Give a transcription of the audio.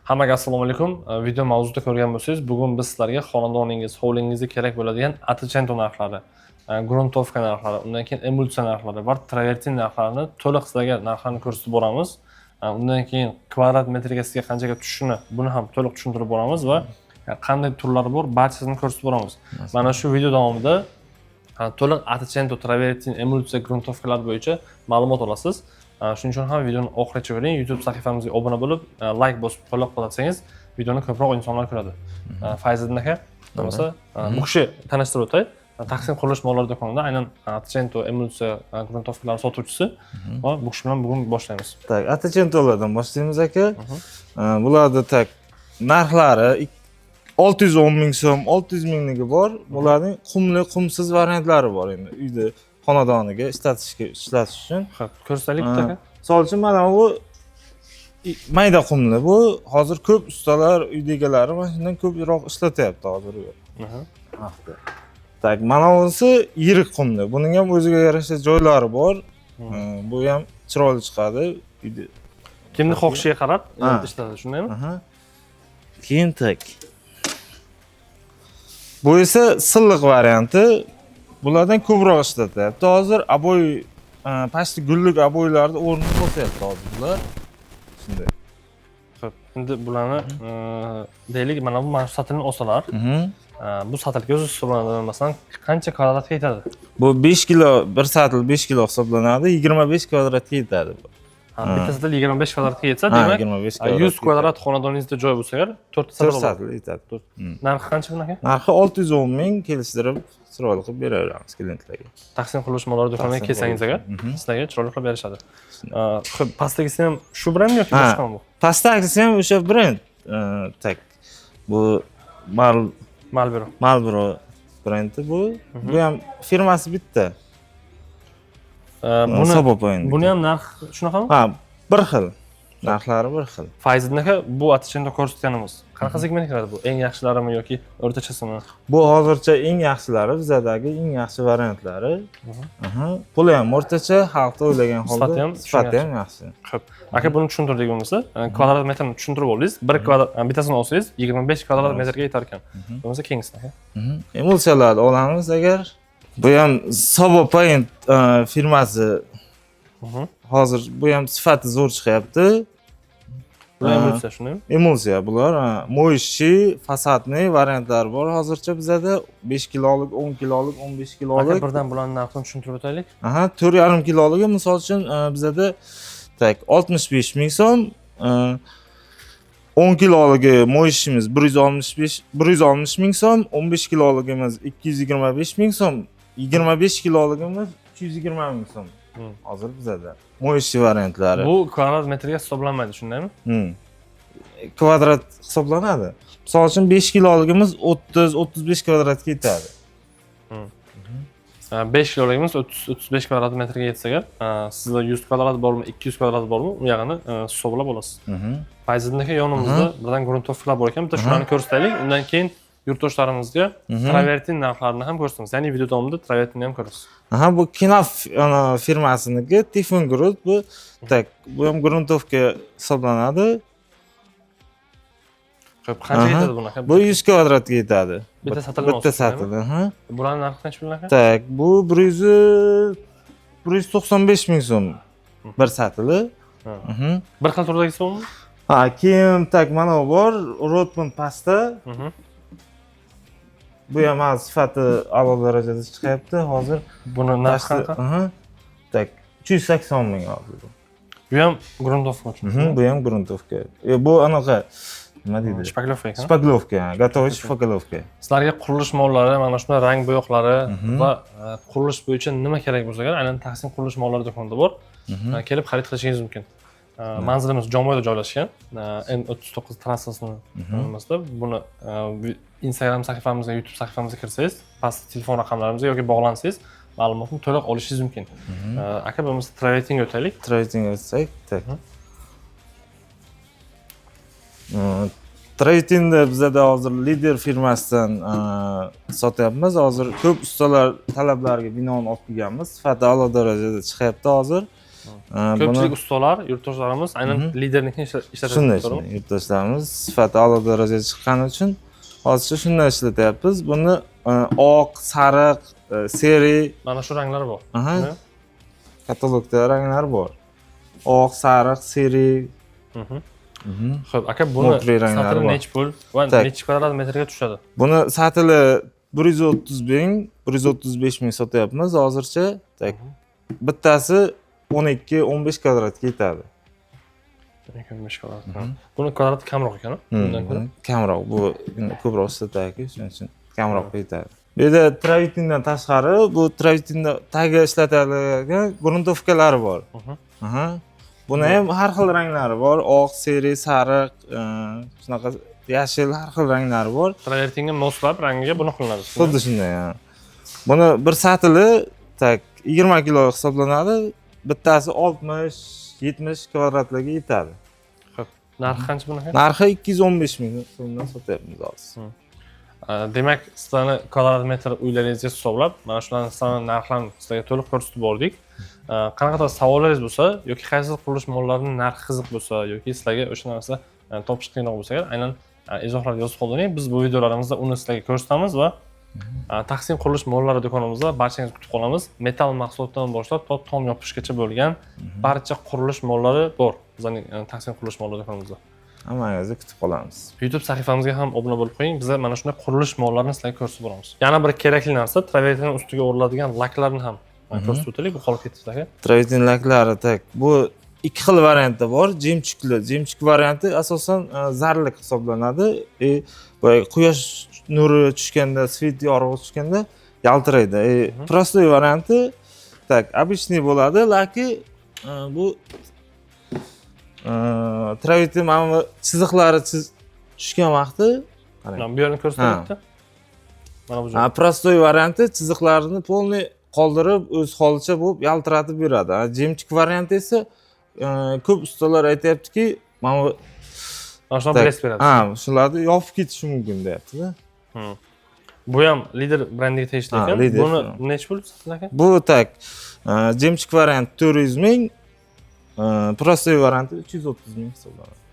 Hammaga assalomu alaykum. Video mavzuda ko'rgan bo'lsangiz, bugun biz sizlarga xonadoningiz, hovlingizga kerak bo'ladigan Atchento narxlari, gruntovka narxlari, undan keyin emulsiya narxlari va travertin narxlarini to'liq sizlarga narxlarni ko'rsatib boramiz. Undan keyin kvadrat metriga sizga qanchaga tushishini buni ham to'liq tushuntirib boramiz va qanday turlari bor, barchasini ko'rsatib boramiz. Mana shu video davomida to'liq Atchento, travertin, emulsiya, gruntovkalar bo'yicha ma'lumot olasiz. Shuning uchun ham videoni oxirigacha ko'ring. YouTube sahifamizga obuna bo'lib, like bosib qo'llab-quvvatlasangiz, videoni ko'proq insonlar ko'radi. Fayziddin aka, bo'lmasa, bu kishi tanishtirib o'tay. Taqsim qurilish mollari do'konida aynan Atchento, emulsiya, gruntovkalar sotuvchisi va bu kishi bilan bugun boshlaymiz. Tak, Atchentolardan boshlaymiz aka. Bularda tak narxlari 610 ming so'm, 600 mingligi bor. Bularning qumli, qumsiz variantlari bor endi. Uyda xonadoniga ishlatish uchun. Xo'p, ko'rsataylik aka. Misol uchun mana bu mayda qumli. Bu hozir ko'p ustalar, uyda egalari mana shundan ko'proq ishlatyapti hozir. Tak, mana bunisi yirik qumli. Buning ham o'ziga yarasha joylari bor. Bu ham chiroyli chiqadi. Kimni xohishiga qarab ishlatadi, shundaymi? Keyin tak. Bu esa silliq varianti. Bulardan ko'proq ishlatyapti. Hozir aboy, pastki gullik aboylarni o'rnini bosyapti hozir bular. Shunday. Xo'p, endi bularni deylik, mana bu sotilgan osalar. Bu sotilga o'zi hisoblanadi. Masalan, qancha kvadratga yetadi? Bu 5 kilo, bir sotil 5 kilo hisoblanadi, 25 kvadratga yetadi. Bittasida 25 kvadratga yetsa, demak 100 kvadrat xonadoningizda joy bo'lsa agar 4 sotil yetadi. Narxi qancha bunaqa? Narxi 610 ming, kelishtirib chiroyli qilib beraveramiz klientlarga. Taqsim qurilish mollari do'koniga kelsangiz agar, sizlarga chiroyli qilib berishadi. Xo'p, pastdagisi ham shu brendmi yoki boshqami bu? Pastdagisi ham o'sha brend. Tak. Bu Marlboro brendi bu. Bu ham firmasi bitta. Buni ham narx shunaqami? Ha, bir xil. Narxlari bir xil. Fayziddin aka, bu Atchento ko'rsatganimiz qanaqa segmentga kiradi bu? Eng yaxshilarimi yoki o'rtachasimi? Bu hozircha eng yaxshilari, bizdagi eng yaxshi variantlari. Puli ham o'rtacha, xalqda o'ylagan holda sifati ham yaxshi. Xo'p, aka buni tushuntirdik bo'lmasa, kvadrat metrni tushuntirib oldingiz. Bir kvadrat bittasini olsangiz 25 kvadrat metrga yetar ekan. Bo'lmasa kengisini aka. Emulsiyalarni olamiz agar. Bu ham Sabo Paint firmasi. Hozir bu ham sifati zo'r chiqyapti. Bu emulsiya shundaymi? Emulsiya bular, mo'yishchi, fasadniy variantlari bor. Hozircha bizda 5 kilolik, 10 kilolik, 15 kilolik. Aka birdan bularning narxini tushuntirib o'taylik. 4,5 kiloligi misol uchun bizda tak 65 ming so'm, 10 kiloligi mo'yishimiz 160 ming so'm, 15 kiloligimiz 225 ming so'm, 25 kiloligimiz 320 ming so'm. Hozir bizda mo'yishchi variantlari. Bu kvadrat metrga hisoblanmaydi, shundaymi? Kvadrat hisoblanadi. Misol uchun 5 kiloligimiz 30-35 kvadratga yetadi. 5 kiloligimiz 30-35 kvadrat metrga yetsa agar, sizda 100 kvadrat bormi, 200 kvadrat bormi, u yog'ini hisoblab olasiz. Fayziddin aka yonimizda birdan gruntovkalar bor ekan, bitta shularni ko'rsataylik. Undan keyin yurtdoshlarimizga travertin narxlarini ham ko'rsatamiz. Ya'ni video davomida travertinni ham ko'rasiz. Bu Kinaf firmasiniki Tifon Group, bu tak, bu ham gruntovka hisoblanadi. Xo'p, qancha yetadi bunaqa? Bu 100 kvadratga yetadi. Bitta sotilgan. Bitta sotilgan, Bularning narxi qancha bunaqa? Tak, bu 195 ming so'm bir sotili. Bir xil turdagi so'mmi? Keyin tak mana bu bor, Rotman pasta. Bu ham sifati a'lo darajada chiqyapti hozir. Buni narxi qanaqa? Tak, 380 ming hozir. Bu ham gruntovka uchun. Bu ham gruntovka. Bu anaqa nima deydi? Shpaklovka ekan. Shpaklovka, gotovoy shpaklovka. Sizlarga qurilish mollari, mana shunday rang bo'yoqlari va qurilish bo'yicha nima kerak bo'lsa, aynan Taqsim qurilish mollari do'konida bor. Kelib xarid qilishingiz mumkin. Manzilimiz Jomoyda joylashgan. N39 trassasini nimasidan buni Instagram sahifamizga, YouTube sahifamizga kirsangiz, pastda telefon raqamlarimizga yoki bog'lansangiz, ma'lumotni to'liq olishingiz mumkin. Aka bo'lmasa travertinga o'taylik. Travertinga o'tsak, tak. Travertinda bizda hozir Lider firmasidan sotyapmiz. Hozir ko'p ustalar talablariga binoan olib kelganmiz. Sifati a'lo darajada chiqyapti hozir. Ko'pchilik ustalar, yurtdoshlarimiz aynan lidernikini ishlatyapti. shunday yurtdoshlarimiz sifati a'lo darajaga chiqqani uchun hozircha shunday ishlatyapmiz. Buni oq, sariq, seri, Mana shu ranglar bor. aha, katalogda ranglar bor. Oq, sariq, seri. Xo'p, aka buni Mokriy ranglar satri bor. nechi pul va Tak. nechi kvadrat metrga tushadi? Buni satili 130 ming, 135 ming sotyapmiz hozircha. Tak. Bittasi 12-15 kvadratga yetadi. 25 kvadrat. Buni kvadrati kamroq ekan, bundan ko'ra. Kamroq, bu ko'proq ishlatadi, shuning uchun kamroqqa yetadi. Bu yerda travitindan tashqari, bu travitinda tagi ishlatiladigan gruntovkalari bor. Aha. Buni ham har xil ranglari bor. Oq, seri, sariq, shunaqa yashil har xil ranglari bor. Travertinga moslab rangiga buni qilinadi. Xuddi shunday. Buni bir satili tak 20 kilo hisoblanadi. Bittasi 60-70 kvadratlarga yetadi. Xo'p, narxi qancha bunaqangi? Narxi 215 ming so'mdan sotyapmiz hozir. Demak, sizlarni kvadrat metr uylaringizga hisoblab, mana shularni sizlarni narxlarini sizlarga to'liq ko'rsatib bordik. Qanaqadir savollaringiz bo'lsa yoki qaysi qurilish mollarining narxi qiziq bo'lsa yoki sizlarga o'sha narsa topish qiyinroq bo'lsa agar, aynan izohlarga yozib qoldiring. Biz bu videolarimizda uni sizlarga ko'rsatamiz va Taqsim qurilish mollari do'konimizda barchangizni kutib qolamiz. Metal mahsulotdan boshlab to tom yopishgacha bo'lgan barcha qurilish mollari bor. Bizning Taqsim qurilish mollari do'konimizda. Hammangizni kutib qolamiz. YouTube sahifamizga ham obuna bo'lib qo'ying. Biz mana shunday qurilish mollarini sizlarga ko'rsatib boramiz. Yana bir kerakli narsa, travertin ustiga o'riladigan laklarni ham ko'rsatib o'taylik. Bu qolib ketdi sizlarga. Travertin laklari tak. Bu ikki xil varianti bor. Jemchukli. Jemchuk varianti asosan zarlik hisoblanadi. Boya quyosh nuri tushganda, svet yorug'i tushganda yaltiraydi. Prostoy varianti tak, обычный bo'ladi, laki bu travertin mana chiziqlari tushgan vaqti Mana bu yerni ko'rsatyapti. Mana bu joy. Prostoy varianti chiziqlarini polniy qoldirib, o'z holicha bo'lib yaltiratib beradi. Jemchuk varianti esa ko'p ustalar aytayaptiki, mana Mana blest beradi. shularni yopib ketishi mumkin deyapti-da. Bu ham lider brendiga tegishli ekan. Buni necha pul sizlarga? Bu tak. Jemchuk varianti 400 ming, prostoy varianti 330 ming hisoblanadi.